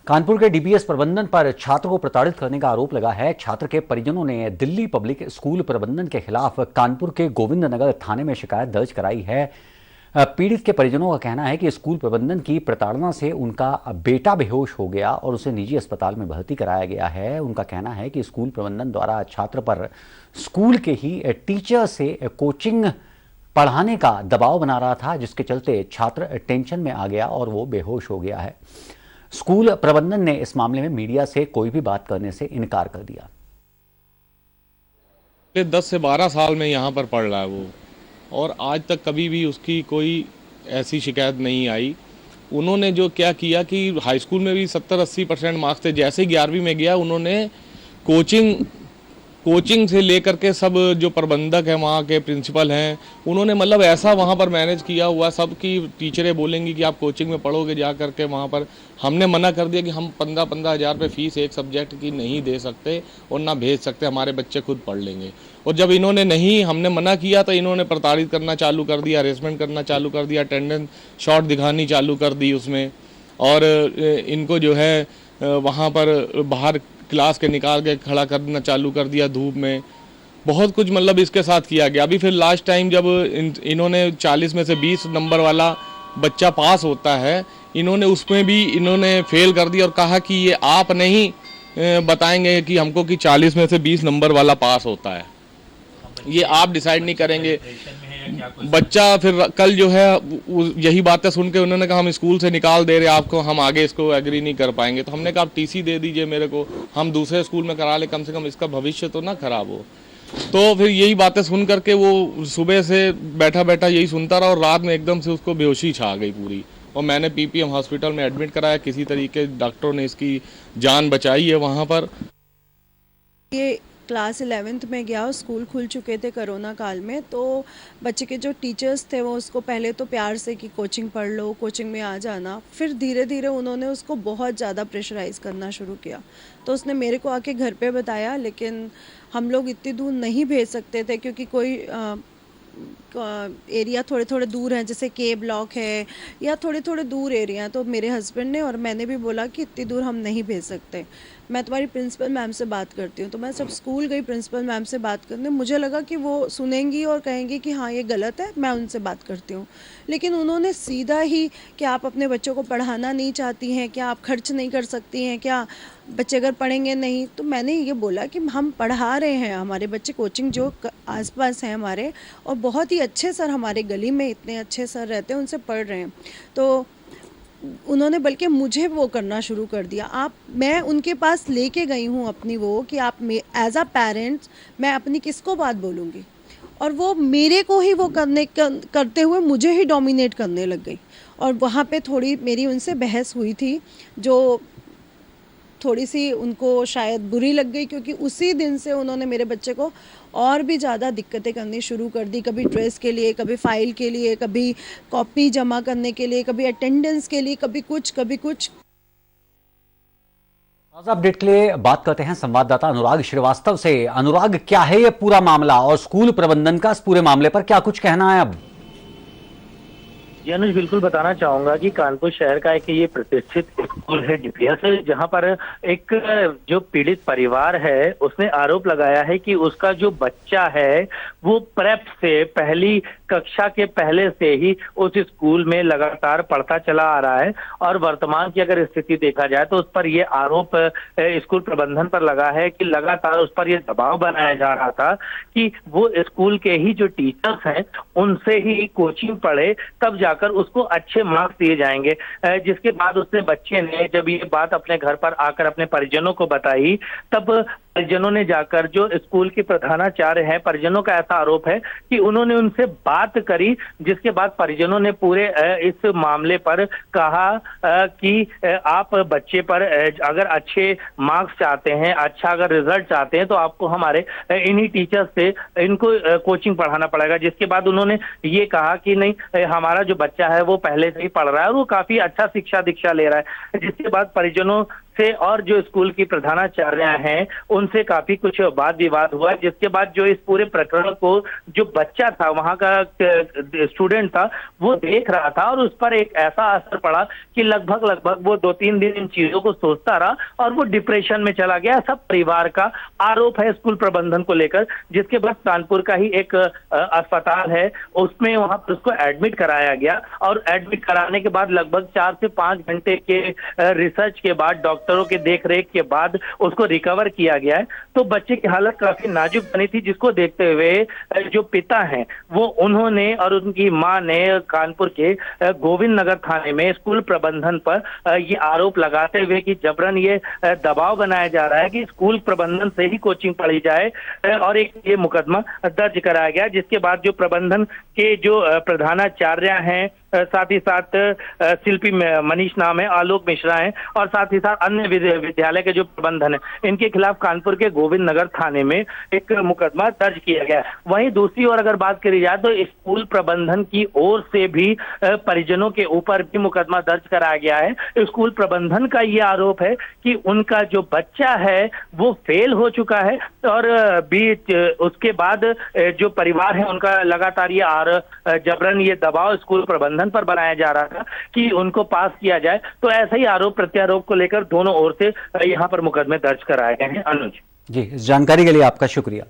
कानपुर के डीपीएस प्रबंधन पर छात्र को प्रताड़ित करने का आरोप लगा है। छात्र के परिजनों ने दिल्ली पब्लिक स्कूल प्रबंधन के खिलाफ कानपुर के गोविंद नगर थाने में शिकायत दर्ज कराई है। पीड़ित के परिजनों का कहना है कि स्कूल प्रबंधन की प्रताड़ना से उनका बेटा बेहोश हो गया और उसे निजी अस्पताल में भर्ती कराया गया है। उनका कहना है कि स्कूल प्रबंधन द्वारा छात्र पर स्कूल के ही टीचर से कोचिंग पढ़ाने का दबाव बना रहा था, जिसके चलते छात्र टेंशन में आ गया और वो बेहोश हो गया है। स्कूल प्रबंधन ने इस मामले में मीडिया से कोई भी बात करने से इनकार कर दिया। 10 से 12 साल में यहाँ पर पढ़ रहा है वो, और आज तक कभी भी उसकी कोई ऐसी शिकायत नहीं आई। उन्होंने जो क्या किया कि हाई स्कूल में भी 70-80% मार्क्स थे। जैसे ही 11वीं में गया, उन्होंने कोचिंग से लेकर के सब जो प्रबंधक हैं, वहाँ के प्रिंसिपल हैं, उन्होंने मतलब ऐसा वहाँ पर मैनेज किया हुआ। सब की टीचरें बोलेंगी कि आप कोचिंग में पढ़ोगे जा करके वहाँ पर। हमने मना कर दिया कि हम 15-15 हज़ार रुपये फीस एक सब्जेक्ट की नहीं दे सकते और ना भेज सकते, हमारे बच्चे खुद पढ़ लेंगे। और जब इन्होंने नहीं, हमने मना किया तो इन्होंने प्रताड़ित करना चालू कर दिया, हरेसमेंट करना चालू कर दिया, अटेंडेंस शॉर्ट दिखानी चालू कर दी उसमें। और इनको जो है वहाँ पर बाहर क्लास के निकाल के खड़ा करना चालू कर दिया धूप में। बहुत कुछ मतलब इसके साथ किया गया। अभी फिर लास्ट टाइम जब इन्होंने 40 में से 20 नंबर वाला बच्चा पास होता है, इन्होंने उसमें भी इन्होंने फेल कर दिया और कहा कि ये आप नहीं बताएंगे कि हमको कि 40 में से 20 नंबर वाला पास होता है, ये आप डिसाइड नहीं करेंगे। बच्चा फिर कल जो है यही बातें सुन के उन्होंने कहा हम स्कूल से निकाल दे रहे आपको, हम आगे इसको एग्री नहीं कर पाएंगे। तो हमने कहा आप टीसी दे दीजिए मेरे को, हम दूसरे स्कूल में करा ले, कम से कम इसका भविष्य तो ना खराब हो। तो फिर यही बातें सुन करके वो सुबह से बैठा बैठा यही सुनता रहा और रात में एकदम से उसको बेहोशी छा गई पूरी। और मैंने पीपीएम हॉस्पिटल में एडमिट कराया, किसी तरीके डॉक्टरों ने इसकी जान बचाई है वहाँ पर। ये क्लास 11th में गया और स्कूल खुल चुके थे कोरोना काल में, तो बच्चे के जो टीचर्स थे वो उसको पहले तो प्यार से कि कोचिंग पढ़ लो, कोचिंग में आ जाना। फिर धीरे धीरे उन्होंने उसको बहुत ज़्यादा प्रेशराइज़ करना शुरू किया। तो उसने मेरे को आके घर पे बताया, लेकिन हम लोग इतनी दूर नहीं भेज सकते थे क्योंकि कोई एरिया थोड़े थोड़े दूर हैं, जैसे के ब्लॉक है या थोड़े थोड़े दूर एरिया हैं। तो मेरे हस्बैंड ने और मैंने भी बोला कि इतनी दूर हम नहीं भेज सकते, मैं तुम्हारी प्रिंसिपल मैम से बात करती हूँ। तो मैं जब स्कूल गई प्रिंसिपल मैम से बात करने, मुझे लगा कि वो सुनेंगी और कहेंगी कि हाँ ये गलत है, मैं उनसे बात करती हूँ। लेकिन उन्होंने सीधा ही कि आप अपने बच्चों को पढ़ाना नहीं चाहती हैं क्या, आप खर्च नहीं कर सकती हैं क्या, बच्चे अगर पढ़ेंगे नहीं। तो मैंने ये बोला कि हम पढ़ा रहे हैं, हमारे बच्चे कोचिंग जो आसपास हैं हमारे, और बहुत ही अच्छे सर हमारे गली में इतने अच्छे सर रहते हैं, उनसे पढ़ रहे हैं। तो उन्होंने बल्कि मुझे वो करना शुरू कर दिया। मैं उनके पास लेके गई हूँ अपनी वो कि आप एज अ पेरेंट्स मैं अपनी किसको बात बोलूँगी, और वो मेरे को ही वो करते हुए मुझे ही डोमिनेट करने लग गई। और वहाँ पे थोड़ी मेरी उनसे बहस हुई थी, जो थोड़ी सी उनको शायद बुरी लग गई, क्योंकि उसी दिन से उन्होंने मेरे बच्चे को और भी ज़्यादा दिक्कतें करनी शुरू कर दी। कभी ड्रेस के लिए, कभी फाइल के लिए, कभी कॉपी जमा करने के लिए, कभी अटेंडेंस के लिए, कभी कुछ कभी कुछ। ताज़ा अपडेट के लिए बात करते हैं संवाददाता अनुराग श्रीवास्तव से। अनुराग, क्या है ये पूरा मामला और स्कूल प्रबंधन का इस पूरे मामले पर क्या कुछ कहना है अब? जी अनुज, बिल्कुल बताना चाहूंगा कि कानपुर शहर का एक ये प्रतिष्ठित स्कूल है डीपीएस, जहां पर एक जो पीड़ित परिवार है उसने आरोप लगाया है कि उसका जो बच्चा है वो प्रेप से पहली कक्षा के पहले से ही उस स्कूल में लगातार पढ़ता चला आ रहा है। और वर्तमान की अगर स्थिति देखा जाए तो उस पर ये आरोप स्कूल प्रबंधन पर लगा है कि लगातार उस पर यह दबाव बनाया जा रहा था कि वो स्कूल के ही जो टीचर्स हैं उनसे ही कोचिंग पढ़े, तब जाकर उसको अच्छे मार्क्स दिए जाएंगे। जिसके बाद उसने बच्चे ने जब ये बात अपने घर पर आकर अपने परिजनों को बताई, तब परिजनों ने जाकर, जो स्कूल के प्रधानाचार्य हैं, परिजनों का ऐसा आरोप है कि उन्होंने उनसे बात करी, जिसके बाद परिजनों ने पूरे इस मामले पर कहा कि आप बच्चे पर अगर अच्छे मार्क्स चाहते हैं, अच्छा अगर रिजल्ट चाहते हैं, तो आपको हमारे इन्हीं टीचर्स से इनको कोचिंग पढ़ाना पड़ेगा। जिसके बाद उन्होंने ये कहा कि नहीं, हमारा जो बच्चा है वो पहले से ही पढ़ रहा है और वो काफी अच्छा शिक्षा दीक्षा ले रहा है। जिसके बाद परिजनों से और जो स्कूल की प्रधानाचार्य हैं उनसे काफी कुछ वाद विवाद हुआ, जिसके बाद जो इस पूरे प्रकरण को जो बच्चा था, वहां का स्टूडेंट था, वो देख रहा था और उस पर एक ऐसा असर पड़ा कि लगभग वो 2-3 दिन इन चीजों को सोचता रहा और वो डिप्रेशन में चला गया। सब परिवार का आरोप है स्कूल प्रबंधन को लेकर, जिसके बाद कानपुर का ही एक अस्पताल है, उसमें वहां पर उसको एडमिट कराया गया और एडमिट कराने के बाद लगभग 4 से 5 घंटे के रिसर्च के बाद, डॉक्टरों के देखरेख के बाद उसको रिकवर किया गया है। तो बच्चे की हालत काफी नाजुक बनी थी, जिसको देखते हुए जो पिता हैं वो उन्होंने और उनकी मां ने कानपुर के गोविंद नगर थाने में स्कूल प्रबंधन पर ये आरोप लगाते हुए कि जबरन ये दबाव बनाया जा रहा है कि स्कूल प्रबंधन से ही कोचिंग पढ़ी जाए, और एक ये मुकदमा दर्ज कराया गया, जिसके बाद जो प्रबंधन के जो प्रधानाचार्य हैं, साथ ही साथ शिल्पी मनीष नाम है, आलोक मिश्रा हैं, और साथ ही साथ अन्य विद्यालय के जो प्रबंधन है, इनके खिलाफ कानपुर के गोविंद नगर थाने में एक मुकदमा दर्ज किया गया। वहीं दूसरी ओर अगर बात करी जाए तो स्कूल प्रबंधन की ओर से भी परिजनों के ऊपर भी मुकदमा दर्ज कराया गया है। स्कूल प्रबंधन का ये आरोप है कि उनका जो बच्चा है वो फेल हो चुका है और उसके बाद जो परिवार है उनका लगातार ये जबरन ये दबाव स्कूल प्रबंधन पर बनाया जा रहा था कि उनको पास किया जाए। तो ऐसा ही आरोप प्रत्यारोप को लेकर दोनों ओर से यहाँ पर मुकदमे दर्ज कराए गए हैं। अनुज जी, इस जानकारी के लिए आपका शुक्रिया।